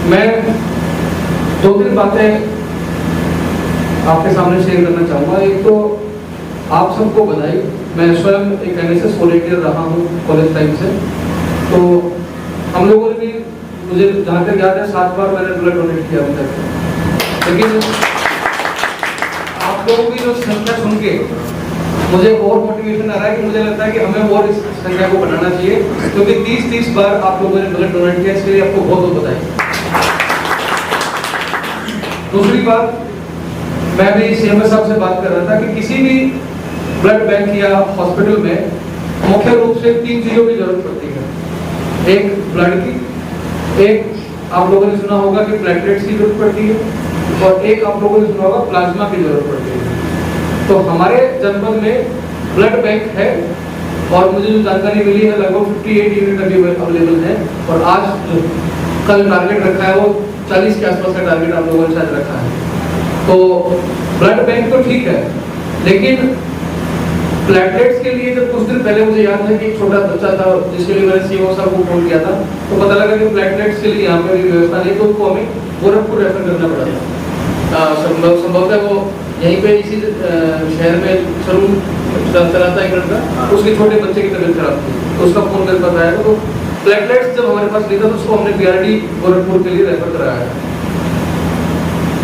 मैं 2-3 बातें आपके सामने शेयर करना चाहूँगा। एक तो आप सबको बधाई। मैं स्वयं एक NSS वॉलंटियर रहा हूँ कॉलेज टाइम से, तो हम लोगों ने भी, मुझे जहाँ तक याद है 7 बार मैंने ब्लड डोनेट किया अभी तक। लेकिन आप लोगों की जो संख्या सुन के मुझे और मोटिवेशन आ रहा है कि मुझे लगता है कि हमें और इस संख्या को बढ़ाना चाहिए, क्योंकि 30-30 बार आप लोगों ने ब्लड डोनेट किया, इसके लिए आपको बहुत बहुत बधाई। दूसरी बात, मैं भी CMS साहब से बात कर रहा था कि किसी भी ब्लड बैंक या हॉस्पिटल में मुख्य रूप से 3 चीजों की जरूरत पड़ती है। एक ब्लड की, एक आप लोगों ने सुना होगा कि प्लेटलेट्स की जरूरत पड़ती है, और एक आप लोगों ने सुना होगा प्लाज्मा की जरूरत पड़ती है। तो हमारे जनपद में ब्लड बैंक है, और मुझे जो जानकारी मिली है लगभग 58 यूनिट अभी अवेलेबल है, और आज कल टारगेट रखा है वो 40 के आसपास का टारगेट आप लोगों ने शायद रखा है। तो ब्लड बैंक तो ठीक है, लेकिन प्लेटलेट्स के लिए जब कुछ दिन पहले मुझे याद है कि एक छोटा बच्चा था जिसके लिए मैंने CMO साहब को फोन किया था, तो पता लगा कि प्लेटलेट्स के लिए यहाँ पे भी व्यवस्था नहीं, तो उनको हमें गोरखपुर रेफर करना पड़ा था। संभवतः वो यहीं पे इसी शहर में सलून चलाता है एक लड़का, उसके छोटे बच्चे की तबीयत खराब थी, तो उसका फोन कर पाता है। तो प्लेटलेट्स जब हमारे पास नहीं था तो उसको हमने BRD गोरखपुर के लिए रेफर कराया है।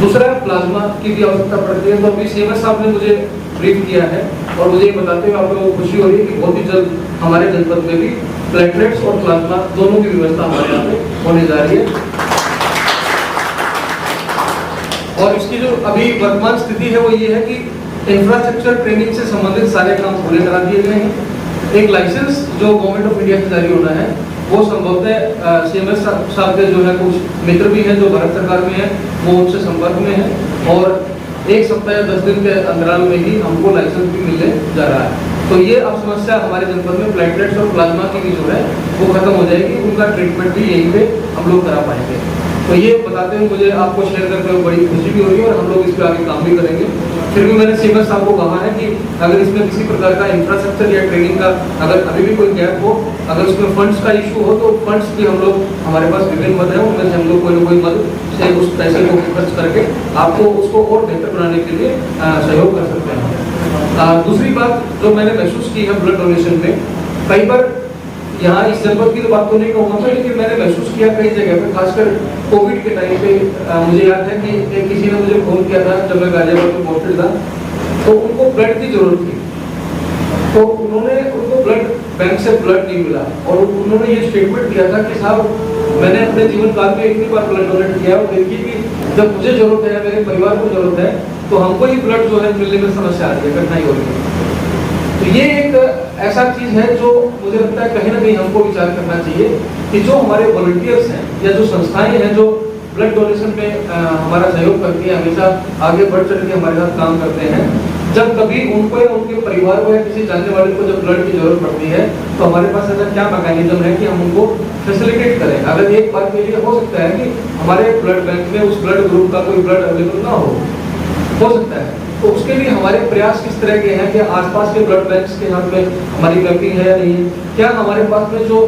दूसरा, प्लाज्मा की भी आवश्यकता पड़ती है, तो अभी CMS साहब ने मुझे ब्रीफ किया है, और मुझे ये बताते हुए आप लोगों को खुशी हो रही है कि बहुत ही जल्द हमारे जनपद में भी प्लेटलेट्स और प्लाज्मा दोनों की व्यवस्था हमारे यहाँ पे होने जा रही है। और इसकी जो अभी वर्तमान स्थिति है वो ये है कि इंफ्रास्ट्रक्चर ट्रेनिंग से संबंधित सारे काम पूरे करा दिए गए हैं। एक लाइसेंस जो गवर्नमेंट ऑफ इंडिया से जारी होना है, वो संभवतः CMS साहब के जो है कुछ मित्र भी हैं जो भारत सरकार में है, वो उनसे संपर्क में है, और 1 सप्ताह या 10 दिन के अंतराल में ही हमको लाइसेंस भी मिलने जा रहा है। तो ये अब समस्या हमारे जनपद में प्लेटलेट्स और प्लाज्मा की भी जो है वो खत्म हो जाएगी, उनका ट्रीटमेंट भी यहीं पे हम लोग करा पाएंगे। तो ये बताते हुए मुझे आपको शेयर करते हुए बड़ी खुशी भी हो रही है, और हम लोग इस पर आगे काम भी करेंगे। फिर भी मैंने CMS साहब को कहा है कि अगर इसमें किसी प्रकार का इंफ्रास्ट्रक्चर या ट्रेनिंग का अगर अभी भी कोई गैप हो, अगर उसमें फंड्स का इशू हो, तो फंड्स भी हम लोग, हमारे पास विभिन्न मद है, उनमें से हम लोग कोई ना कोई मद से उस पैसे को खर्च करके आपको उसको और बेहतर बनाने के लिए सहयोग कर सकते हैं। दूसरी बात जो मैंने महसूस की है ब्लड डोनेशन में, कई बार यहाँ इस जनपद की तो बात तो नहीं कहूँगा मैं, लेकिन मैंने महसूस किया कई जगह पे, खासकर कोविड के टाइम पे मुझे याद है कि किसी ने मुझे फोन किया था जब मैं गाजियाबाद में पोस्टेड था, तो उनको ब्लड की जरूरत थी, तो उनको ब्लड बैंक से ब्लड नहीं मिला, और उन्होंने ये स्टेटमेंट दिया था कि साहब मैंने अपने जीवन काल में इतनी बार ब्लड डोनेट किया, और देखिए कि जब मुझे जरूरत है, मेरे परिवार को जरूरत है, तो हमको ही ब्लड जो है मिलने में समस्या आ रही है, कठिनाई हो रही है। तो ये एक ऐसा चीज है जो मुझे लगता है कहीं ना कहीं हमको विचार करना चाहिए कि जो हमारे वॉलंटियर्स हैं या जो संस्थाएं हैं जो ब्लड डोनेशन में हमारा सहयोग करती है, हमेशा आगे बढ़ चढ़ के हमारे साथ काम करते हैं, जब कभी उनको या उनके परिवार को या किसी जानने वाले को जब ब्लड की जरूरत पड़ती है, तो हमारे पास ऐसा क्या मैकेनिज्म है कि हम उनको फैसिलिटेट करें। अगर एक बार के लिए हो सकता है कि हमारे ब्लड बैंक में उस ब्लड ग्रुप का कोई ब्लड अवेलेबल ना हो सकता है, तो उसके लिए हमारे प्रयास किस तरह के हैं कि आसपास के ब्लड बैंक्स के साथ में हमारी मैपिंग है या नहीं है, क्या हमारे पास में जो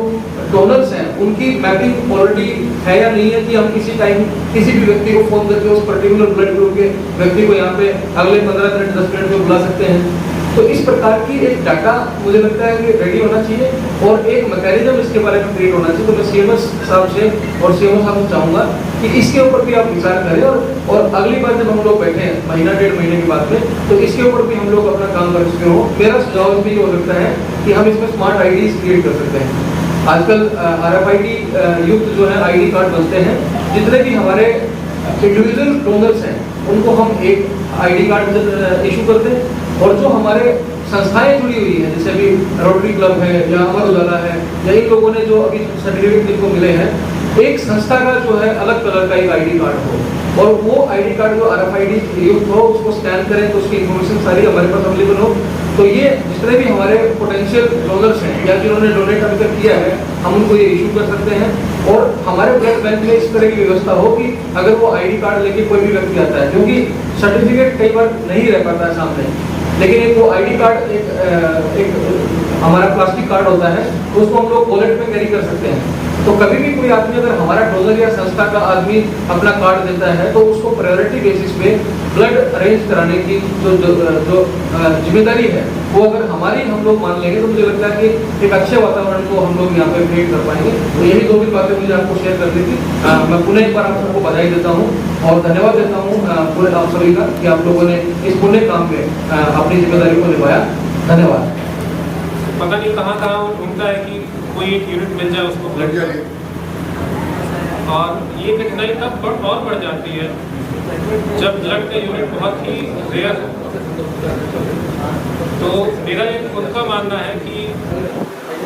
डोनर्स हैं उनकी मैपिंग ऑलरेडी है या नहीं है, कि हम किसी टाइम किसी भी व्यक्ति को फोन करके उस पर्टिकुलर ब्लड ग्रुप के व्यक्ति को यहाँ पे अगले 15 मिनट 10 मिनट में बुला सकते हैं। तो इस प्रकार की एक डाटा मुझे लगता है कि रेडी होना चाहिए, और एक मैकेनिज्म इसके बारे में क्रिएट होना चाहिए। तो मैं CMS साहब से और CMO साहब से चाहूँगा कि इसके ऊपर भी आप विचार करें, और अगली बार जब हम लोग बैठे हैं 1-1.5 महीने के बाद में, तो इसके ऊपर भी हम लोग अपना काम कर सकते हो। मेरा सुझाव भी हो सकता है कि हम इसमें स्मार्ट IDs क्रिएट कर सकते हैं। आजकल RFID युक्त जो है ID कार्ड बनते हैं, जितने भी हमारे इंडिविजुअल डोनर्स हैं उनको हम एक ID कार्ड इशू कर दें, और जो हमारे संस्थाएं जुड़ी हुई हैं, जैसे अभी रोटरी क्लब है या अमर उजाला है, या इन लोगों ने जो अभी सर्टिफिकेट जिनको मिले हैं, एक संस्था का जो है अलग कलर का एक ID कार्ड हो, और वो ID कार्ड जो RFID युक्त हो उसको स्कैन करें तो उसकी इन्फॉर्मेशन सारी हमारे पास अवेलेबल हो। तो ये जितने भी हमारे पोटेंशियल डोनर्स हैं या जिन्होंने डोनेट अभी तक किया है, हम उनको ये इशू कर सकते हैं, और हमारे ब्लड बैंक में इस तरह की व्यवस्था हो कि अगर वो ID कार्ड लेके कोई भी व्यक्ति आता है, क्योंकि सर्टिफिकेट कई बार नहीं रह पाता है सामने, लेकिन एक वो ID कार्ड एक हमारा प्लास्टिक कार्ड होता है, तो उसको हम लोग वॉलेट में कैरी कर सकते हैं। तो कभी भी कोई आदमी अगर हमारा डोनर या संस्था का आदमी अपना कार्ड देता है तो उसको प्रायोरिटी बेसिस पे ब्लड अरेंज कराने की जो जिम्मेदारी है वो अगर हमारी हम लोग मान लेंगे तो मुझे लगता है कि एक अच्छे वातावरण को हम लोग यहाँ पे क्रिएट कर पाएंगे। तो यही 2 बातें मुझे आपको शेयर करनी थी। मैं पुनः एक बार आप सबको बधाई देता हूँ और धन्यवाद देता हूँ पूरे आप सभी का कि आप लोगों ने इस पुण्य काम में अपनी जिम्मेदारी को निभाया। धन्यवाद। पता नहीं कहाँ घूमता है कि कोई एक यूनिट मिल जाए उसको ब्लड का, और ये कठिनाई तब और बढ़ जाती है जब ब्लड का यूनिट बहुत ही रेयर हो। तो मेरा एक उनका मानना है कि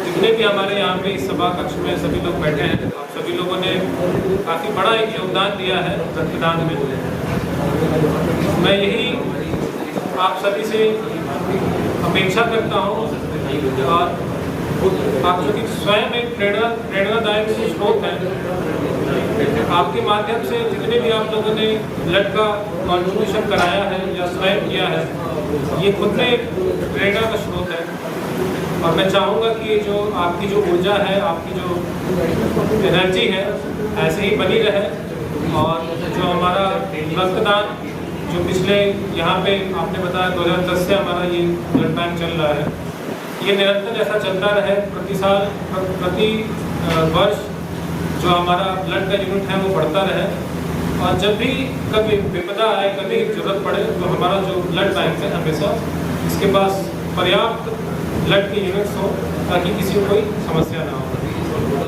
जितने भी हमारे यहाँ पे इस सभा कक्ष में सभी लोग बैठे हैं, आप सभी लोगों ने काफ़ी बड़ा एक योगदान दिया है रक्तदान में। मैं यही आप सभी से अपेक्षा करता हूँ और आप सभी स्वयं एक प्रेरणादायक स्रोत है। आपके माध्यम से जितने भी आप लोगों ने ब्लड का कॉन्ट्रीब्यूशन कराया है या स्वयं किया है, ये खुद में एक प्रेरणा का स्रोत है। और मैं चाहूँगा कि जो आपकी जो ऊर्जा है, आपकी जो एनर्जी है, ऐसे ही बनी रहे। और जो हमारा रक्तदान जो पिछले यहाँ पे आपने बताया 2010 से हमारा ये ब्लड बैंक चल रहा है, ये निरंतर ऐसा चलता रहे। प्रति वर्ष जो हमारा ब्लड का यूनिट है वो बढ़ता रहे, और जब भी कभी विपदा आए, कभी जरूरत पड़े, तो हमारा जो ब्लड बैंक है हमेशा इसके पास पर्याप्त ब्लड के यूनिट्स हो ताकि किसी को कोई समस्या